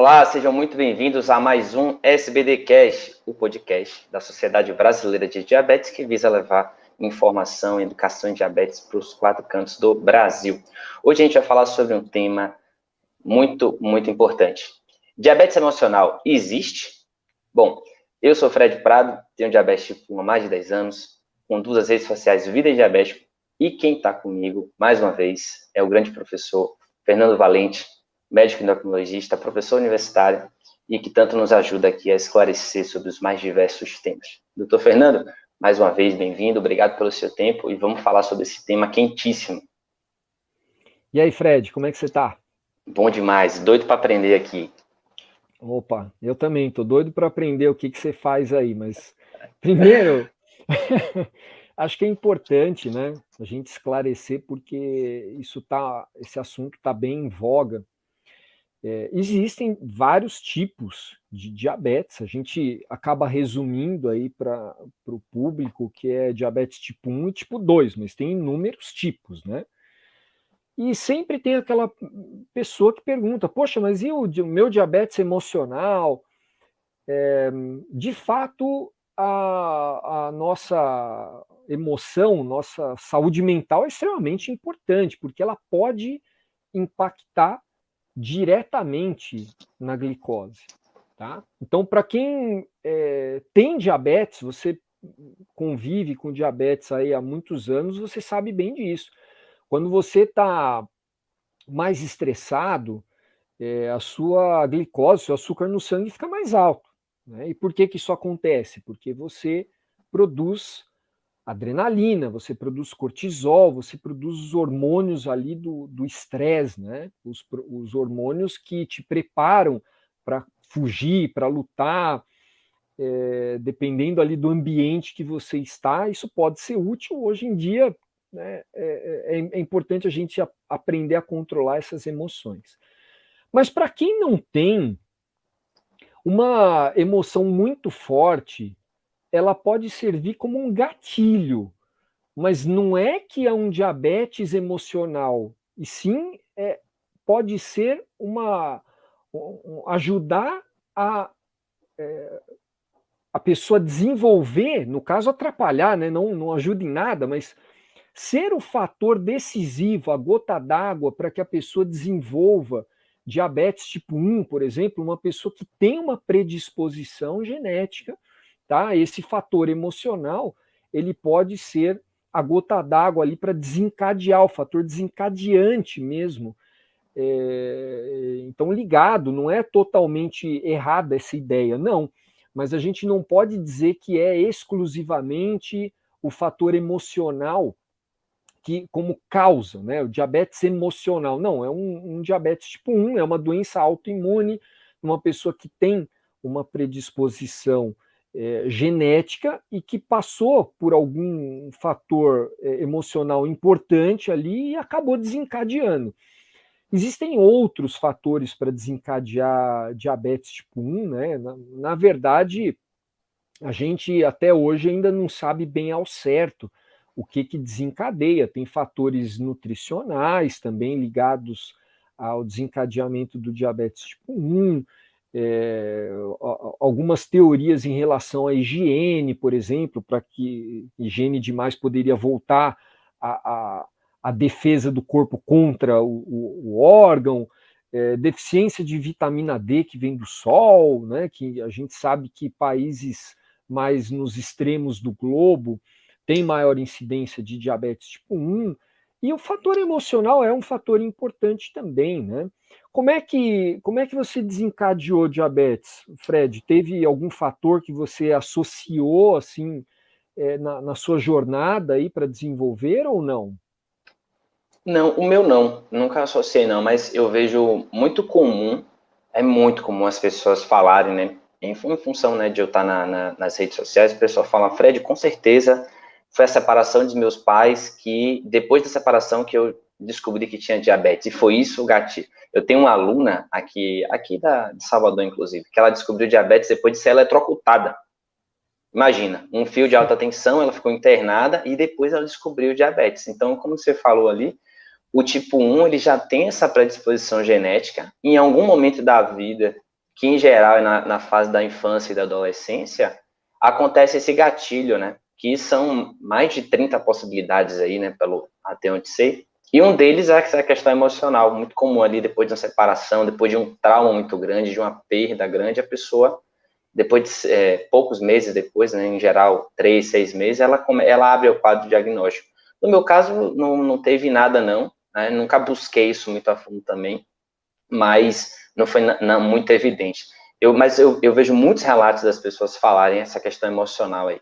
Olá, sejam muito bem-vindos a mais um SBDcast, o podcast da Sociedade Brasileira de Diabetes, que visa levar informação e educação em diabetes para os 4 cantos do Brasil. Hoje a gente vai falar sobre um tema muito importante. Diabetes emocional existe? Bom, eu sou Fred Prado, tenho diabetes tipo 1 há mais de 10 anos, conduzo as redes sociais Vida Diabético, e quem está comigo, mais uma vez, é o grande professor Fernando Valente, médico endocrinologista, professor universitário e que tanto nos ajuda aqui a esclarecer sobre os mais diversos temas. Doutor Fernando, mais uma vez, bem-vindo, obrigado pelo seu tempo e vamos falar sobre esse tema quentíssimo. E aí, Fred, como é que você tá? Bom demais, doido para aprender aqui. Opa, eu também, tô doido para aprender o que você faz aí, mas primeiro, acho que é importante, né, a gente esclarecer porque esse assunto tá bem em voga. Existem vários tipos de diabetes, a gente acaba resumindo aí para o público que é diabetes tipo 1 e tipo 2, mas tem inúmeros tipos, né? E sempre tem aquela pessoa que pergunta, poxa, mas e o meu diabetes emocional? De fato, a nossa emoção, nossa saúde mental é extremamente importante, porque ela pode impactar diretamente na glicose. Tá? Então, para quem tem diabetes, você convive com diabetes aí há muitos anos, você sabe bem disso. Quando você está mais estressado, a sua glicose, seu açúcar no sangue fica mais alto. Né? E por que isso acontece? Porque você produz adrenalina, você produz cortisol, você produz os hormônios ali do estresse, né? Os hormônios que te preparam para fugir, para lutar, dependendo ali do ambiente que você está, isso pode ser útil. Hoje em dia, né, é importante a gente aprender a controlar essas emoções. Mas para quem não tem, uma emoção muito forte, ela pode servir como um gatilho, mas não é que é um diabetes emocional, e sim pode ser ajudar a pessoa desenvolver, no caso atrapalhar, né? Não ajuda em nada, mas ser o fator decisivo, a gota d'água para que a pessoa desenvolva diabetes tipo 1, por exemplo, uma pessoa que tem uma predisposição genética, tá? Esse fator emocional, ele pode ser a gota d'água ali para desencadear, o fator desencadeante mesmo. Então, ligado, não é totalmente errada essa ideia, não. Mas a gente não pode dizer que é exclusivamente o fator emocional que como causa, né? O diabetes emocional. Não, é um diabetes tipo 1, é uma doença autoimune, uma pessoa que tem uma predisposição genética e que passou por algum fator emocional importante ali e acabou desencadeando. Existem outros fatores para desencadear diabetes tipo 1, né? Na verdade, a gente até hoje ainda não sabe bem ao certo o que desencadeia. Tem fatores nutricionais também ligados ao desencadeamento do diabetes tipo 1, algumas teorias em relação à higiene, por exemplo, para que higiene demais poderia voltar a defesa do corpo contra o órgão, deficiência de vitamina D que vem do sol, né, que a gente sabe que países mais nos extremos do globo tem maior incidência de diabetes tipo 1, e o fator emocional é um fator importante também, né? Como é que você desencadeou diabetes, Fred? Teve algum fator que você associou assim na sua jornada aí para desenvolver ou não? Não, o meu não, nunca associei não, mas eu vejo muito comum, é muito comum as pessoas falarem, né, em função, né, de eu estar nas redes sociais, o pessoal fala, Fred, com certeza foi a separação dos meus pais que, depois da separação, que eu descobri que tinha diabetes, e foi isso o gatilho. Eu tenho uma aluna aqui de Salvador, inclusive, que ela descobriu diabetes depois de ser eletrocutada. Imagina, um fio de alta tensão, ela ficou internada e depois ela descobriu diabetes. Então, como você falou ali, o tipo 1 ele já tem essa predisposição genética, em algum momento da vida que em geral, na fase da infância e da adolescência, acontece esse gatilho, né? Que são mais de 30 possibilidades aí, né? Até onde sei. E um deles é essa questão emocional, muito comum ali, depois de uma separação, depois de um trauma muito grande, de uma perda grande, a pessoa, depois de poucos meses depois, né, em geral, 3, 6 meses, ela abre o quadro diagnóstico. No meu caso, não teve nada, não, né, nunca busquei isso muito a fundo também, mas não foi muito evidente. Mas eu vejo muitos relatos das pessoas falarem essa questão emocional aí.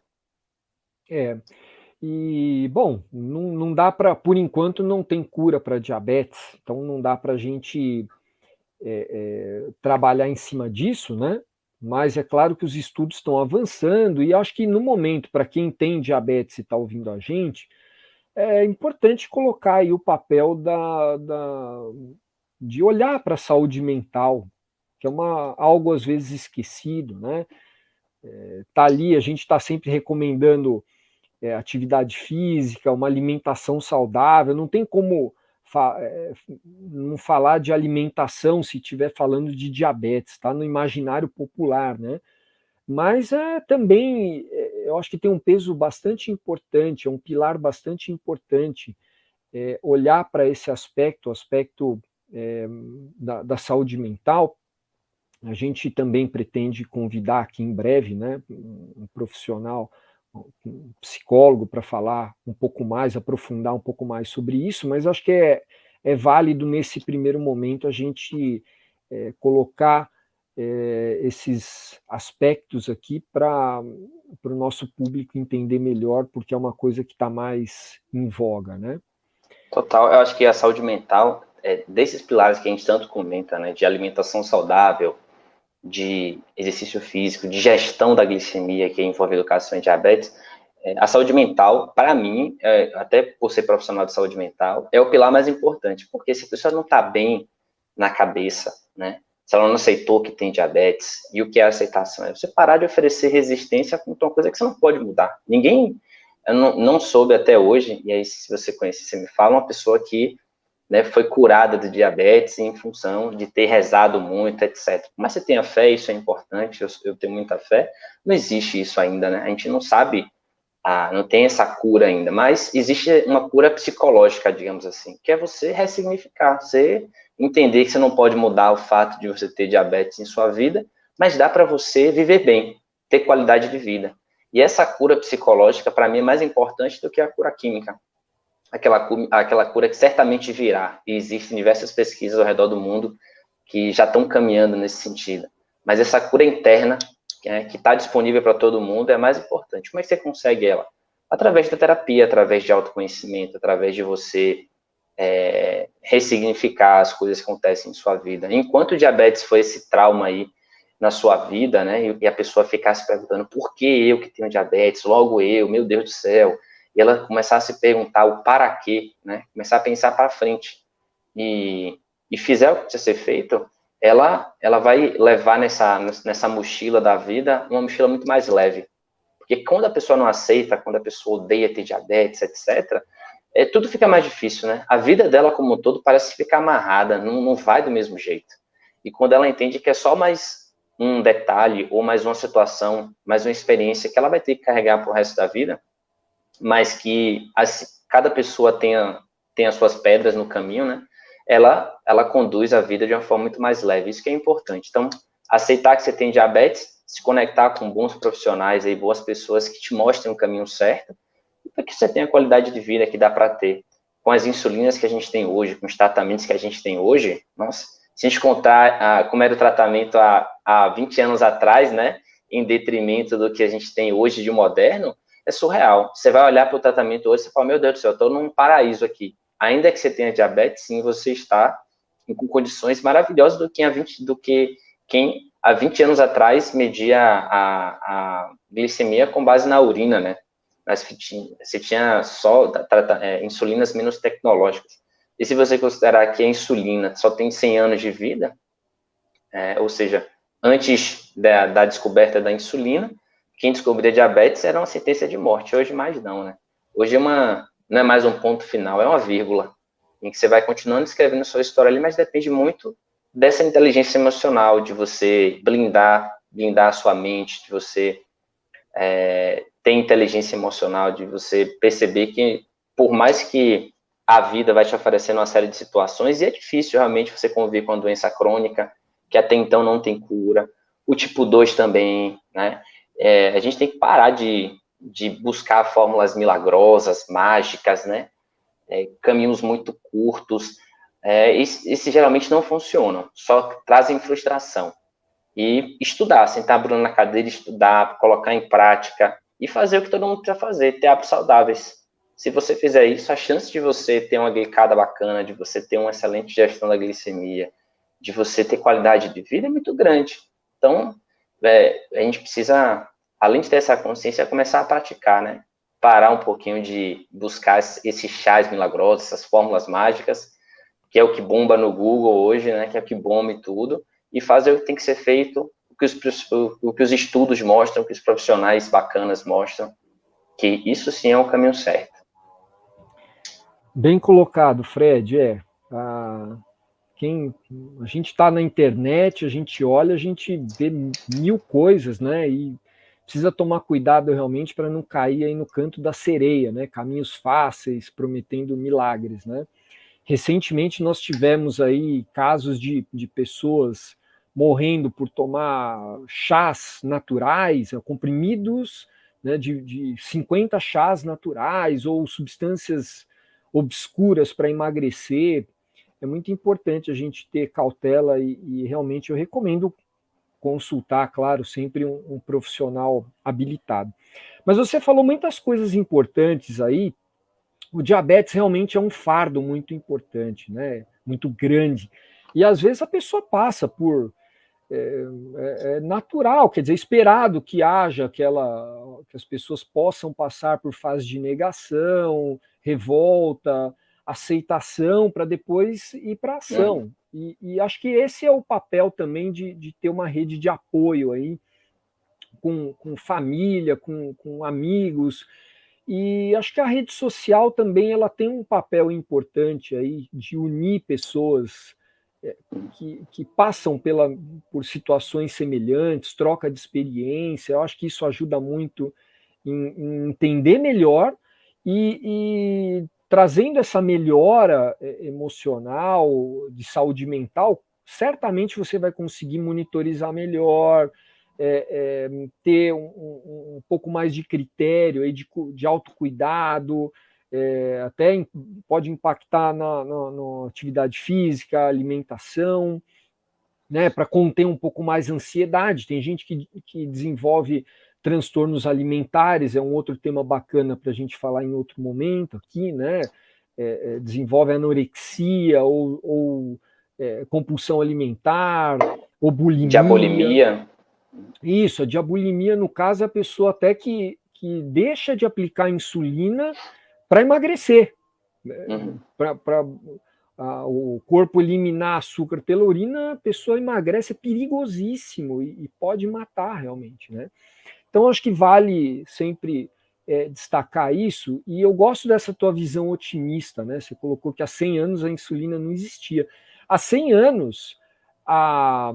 E, bom, não dá para, por enquanto, não tem cura para diabetes, então não dá para a gente trabalhar em cima disso, né? Mas é claro que os estudos estão avançando, e acho que no momento, para quem tem diabetes e está ouvindo a gente, é importante colocar aí o papel de olhar para a saúde mental, que é algo às vezes esquecido, né? Tá ali, a gente está sempre recomendando atividade física, uma alimentação saudável, não tem como não falar de alimentação se estiver falando de diabetes, está no imaginário popular, né? Mas também, eu acho que tem um peso bastante importante, é um pilar bastante importante, olhar para esse aspecto, o aspecto da saúde mental. A gente também pretende convidar aqui em breve, né, um profissional, um psicólogo, para falar um pouco mais, aprofundar um pouco mais sobre isso, mas acho que é válido nesse primeiro momento a gente colocar esses aspectos aqui para o nosso público entender melhor, porque é uma coisa que está mais em voga, né? Total, eu acho que a saúde mental, desses pilares que a gente tanto comenta, né, de alimentação saudável, de exercício físico, de gestão da glicemia, que envolve educação em diabetes, a saúde mental, para mim, até por ser profissional de saúde mental, é o pilar mais importante, porque se a pessoa não está bem na cabeça, né, se ela não aceitou que tem diabetes, e o que é a aceitação? É você parar de oferecer resistência contra uma coisa que você não pode mudar. Ninguém, eu não soube até hoje, e aí se você conhece, você me fala, uma pessoa que, né, foi curada de diabetes em função de ter rezado muito, etc. Mas você tenha fé, isso é importante, eu tenho muita fé, não existe isso ainda, né? A gente não sabe, não tem essa cura ainda, mas existe uma cura psicológica, digamos assim, que é você ressignificar, você entender que você não pode mudar o fato de você ter diabetes em sua vida, mas dá para você viver bem, ter qualidade de vida. E essa cura psicológica, para mim, é mais importante do que a cura química. Aquela cura que certamente virá, e existem diversas pesquisas ao redor do mundo que já estão caminhando nesse sentido. Mas essa cura interna, que está disponível para todo mundo, é mais importante. Como é que você consegue ela? Através da terapia, através de autoconhecimento, através de você ressignificar as coisas que acontecem em sua vida. Enquanto o diabetes foi esse trauma aí na sua vida, né, e a pessoa ficar se perguntando por que eu que tenho diabetes, logo eu, meu Deus do céu, e ela começar a se perguntar o para quê, né, começar a pensar para frente, e fizer o que precisa ser feito, ela vai levar nessa mochila da vida uma mochila muito mais leve. Porque quando a pessoa não aceita, quando a pessoa odeia ter diabetes, etc., tudo fica mais difícil, né? A vida dela como um todo parece ficar amarrada, não vai do mesmo jeito. E quando ela entende que é só mais um detalhe, ou mais uma situação, mais uma experiência que ela vai ter que carregar pro resto da vida, mas que cada pessoa tem as suas pedras no caminho, né? Ela conduz a vida de uma forma muito mais leve. Isso que é importante. Então, aceitar que você tem diabetes, se conectar com bons profissionais e boas pessoas que te mostrem o caminho certo, para que você tenha a qualidade de vida que dá para ter. Com as insulinas que a gente tem hoje, com os tratamentos que a gente tem hoje, nossa, se a gente contar como era o tratamento há 20 anos atrás, né, em detrimento do que a gente tem hoje de moderno, é surreal. Você vai olhar para o tratamento hoje e fala, meu Deus do céu, eu estou num paraíso aqui. Ainda que você tenha diabetes, sim, você está com condições maravilhosas do que quem há 20 anos atrás media a glicemia com base na urina, né? Mas você tinha só insulinas menos tecnológicas. E se você considerar que a insulina só tem 100 anos de vida, ou seja, antes da descoberta da insulina, quem descobriu a diabetes era uma sentença de morte. Hoje mais não, né? Hoje não é mais um ponto final, é uma vírgula, em que você vai continuando escrevendo sua história ali, mas depende muito dessa inteligência emocional, de você blindar a sua mente, de você ter inteligência emocional, de você perceber que, por mais que a vida vai te oferecendo uma série de situações, e é difícil realmente você conviver com uma doença crônica, que até então não tem cura, o tipo 2 também, né? A gente tem que parar de buscar fórmulas milagrosas, mágicas, né? Caminhos muito curtos, esses geralmente não funcionam, só trazem frustração. E estudar, sentar a bunda na cadeira, estudar, colocar em prática e fazer o que todo mundo precisa fazer, ter hábitos saudáveis. Se você fizer isso, a chance de você ter uma glicada bacana, de você ter uma excelente gestão da glicemia, de você ter qualidade de vida é muito grande. Então, a gente precisa, além de ter essa consciência, começar a praticar, né? Parar um pouquinho de buscar esses chás milagrosos, essas fórmulas mágicas, que é o que bomba no Google hoje, né? Que é o que bomba e tudo, e fazer o que tem que ser feito, o que os estudos mostram, o que os profissionais bacanas mostram, que isso sim é o caminho certo. Bem colocado, Fred. A gente está na internet, a gente olha, a gente vê mil coisas, né? E precisa tomar cuidado realmente para não cair aí no canto da sereia, né? Caminhos fáceis, prometendo milagres, né? Recentemente nós tivemos aí casos de pessoas morrendo por tomar chás naturais, comprimidos, né, de 50 chás naturais ou substâncias obscuras para emagrecer. É muito importante a gente ter cautela e realmente eu recomendo consultar, claro, sempre um profissional habilitado. Mas você falou muitas coisas importantes aí. O diabetes realmente é um fardo muito importante, né? Muito grande. E às vezes a pessoa passa por natural, quer dizer, esperado que haja que as pessoas possam passar por fase de negação, revolta, aceitação, para depois ir para ação. E acho que esse é o papel também de ter uma rede de apoio aí, com família, com amigos. E acho que a rede social também ela tem um papel importante aí de unir pessoas que passam por situações semelhantes, troca de experiência. Eu acho que isso ajuda muito em entender melhor e trazendo essa melhora emocional, de saúde mental, certamente você vai conseguir monitorizar melhor, ter um pouco mais de critério, aí de autocuidado, até pode impactar na atividade física, alimentação, né, para conter um pouco mais a ansiedade. Tem gente que desenvolve transtornos alimentares, é um outro tema bacana para a gente falar em outro momento aqui, né? Desenvolve anorexia ou compulsão alimentar, ou bulimia. Diabolimia. Isso, a diabolimia, no caso, é a pessoa até que deixa de aplicar insulina para emagrecer, para o corpo eliminar açúcar pela urina, a pessoa emagrece, é perigosíssimo e pode matar realmente, né? Então, acho que vale sempre destacar isso, e eu gosto dessa tua visão otimista, né? Você colocou que há 100 anos a insulina não existia. Há 100 anos, a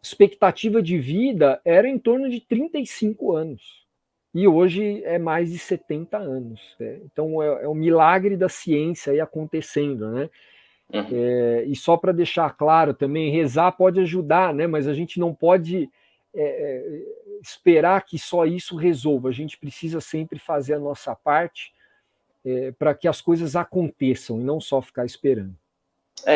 expectativa de vida era em torno de 35 anos. E hoje é mais de 70 anos. Né? Então é um milagre da ciência aí acontecendo, né? E só para deixar claro também, rezar pode ajudar, né? Mas a gente não pode esperar que só isso resolva. A gente precisa sempre fazer a nossa parte para que as coisas aconteçam e não só ficar esperando.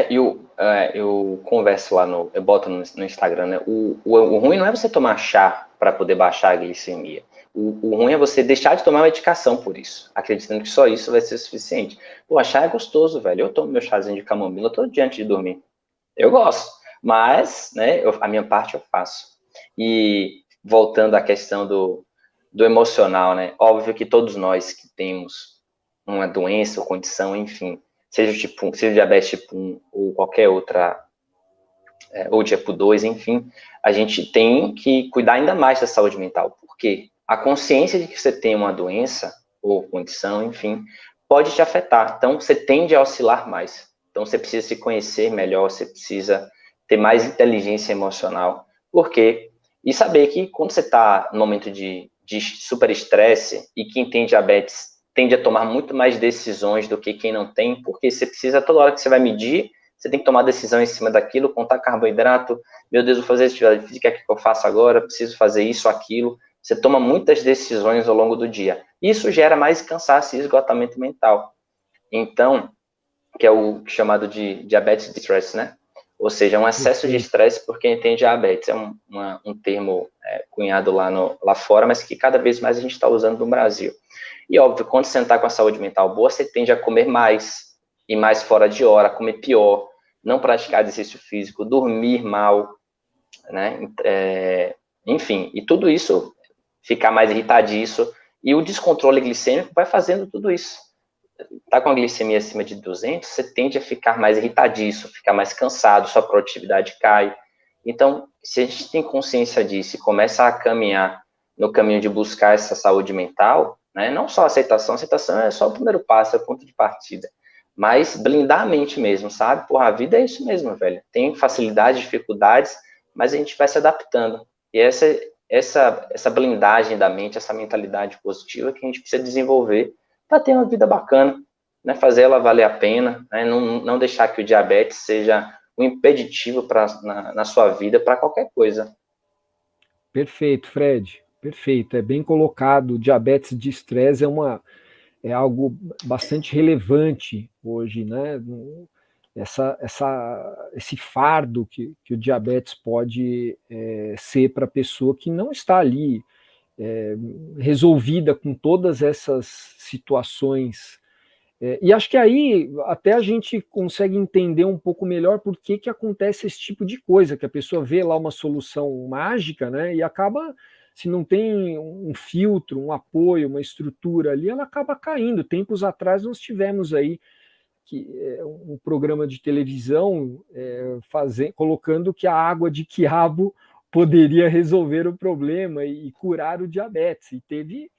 Eu converso lá eu boto no Instagram, né? O ruim não é você tomar chá para poder baixar a glicemia. O ruim é você deixar de tomar medicação por isso, acreditando que só isso vai ser suficiente. Pô, chá é gostoso, velho. Eu tomo meu chazinho de camomila todo dia antes de dormir. Eu gosto, mas, né, a minha parte eu faço. E voltando à questão do emocional, né? Óbvio que todos nós que temos uma doença ou condição, enfim, seja o diabetes tipo 1 ou qualquer outra, ou tipo 2, enfim, a gente tem que cuidar ainda mais da saúde mental, porque a consciência de que você tem uma doença ou condição, enfim, pode te afetar. Então, você tende a oscilar mais. Então, você precisa se conhecer melhor, você precisa ter mais inteligência emocional, porque e saber que quando você está no momento de super estresse, e quem tem diabetes tende a tomar muito mais decisões do que quem não tem, porque você precisa, toda hora que você vai medir, você tem que tomar decisão em cima daquilo, contar carboidrato, meu Deus, vou fazer atividade física, o que eu faço agora? Preciso fazer isso, aquilo. Você toma muitas decisões ao longo do dia. Isso gera mais cansaço e esgotamento mental. Então, que é o chamado de diabetes de stress, né? Ou seja, um excesso de estresse por quem tem diabetes. É um termo cunhado lá fora, mas que cada vez mais a gente está usando no Brasil. E óbvio, quando você não está com a saúde mental boa, você tende a comer mais, e mais fora de hora, comer pior, não praticar exercício físico, dormir mal, né? Enfim, e tudo isso, ficar mais irritadiço, e o descontrole glicêmico vai fazendo tudo isso. Tá com a glicemia acima de 200, você tende a ficar mais irritadiço, ficar mais cansado, sua produtividade cai. Então, se a gente tem consciência disso e começa a caminhar no caminho de buscar essa saúde mental, né, não só aceitação é só o primeiro passo, é o ponto de partida, mas blindar a mente mesmo, sabe? Porra, a vida é isso mesmo, velho. Tem facilidades, dificuldades, mas a gente vai se adaptando. E essa blindagem da mente, essa mentalidade positiva que a gente precisa desenvolver para ter uma vida bacana, né? Fazer ela valer a pena, né? Não deixar que o diabetes seja um impeditivo na sua vida para qualquer coisa. Perfeito, Fred. Perfeito. É bem colocado. O diabetes de estresse é algo bastante relevante hoje, né? Esse fardo que o diabetes pode ser para a pessoa que não está ali resolvida com todas essas situações. E acho que aí até a gente consegue entender um pouco melhor por que acontece esse tipo de coisa, que a pessoa vê lá uma solução mágica, né, e acaba, se não tem um filtro, um apoio, uma estrutura ali, ela acaba caindo. Tempos atrás nós tivemos aí um programa de televisão colocando que a água de quiabo poderia resolver o problema e curar o diabetes. E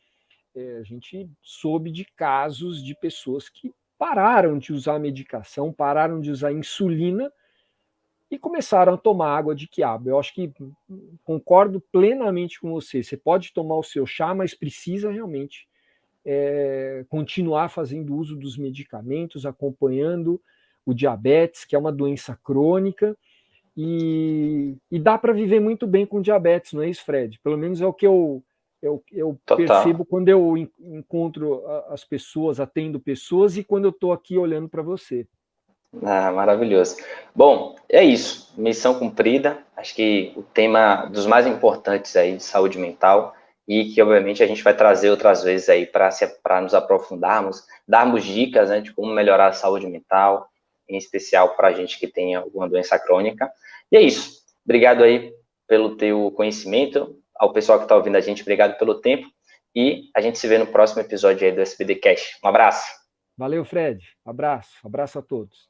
a gente soube de casos de pessoas que pararam de usar medicação, pararam de usar insulina e começaram a tomar água de quiabo. Eu acho que concordo plenamente com você. Você pode tomar o seu chá, mas precisa realmente continuar fazendo uso dos medicamentos, acompanhando o diabetes, que é uma doença crônica, e dá para viver muito bem com diabetes, não é isso, Fred? Pelo menos é o que eu percebo quando eu encontro as pessoas, atendo pessoas, e quando eu estou aqui olhando para você. Ah, maravilhoso. Bom, é isso. Missão cumprida. Acho que o tema dos mais importantes aí de saúde mental, e que obviamente a gente vai trazer outras vezes aí para nos aprofundarmos, darmos dicas, né, de como melhorar a saúde mental, em especial para a gente que tem alguma doença crônica. E é isso. Obrigado aí pelo teu conhecimento. Ao pessoal que está ouvindo a gente, obrigado pelo tempo. E a gente se vê no próximo episódio aí do SBD Cash. Um abraço. Valeu, Fred. Abraço. Abraço a todos.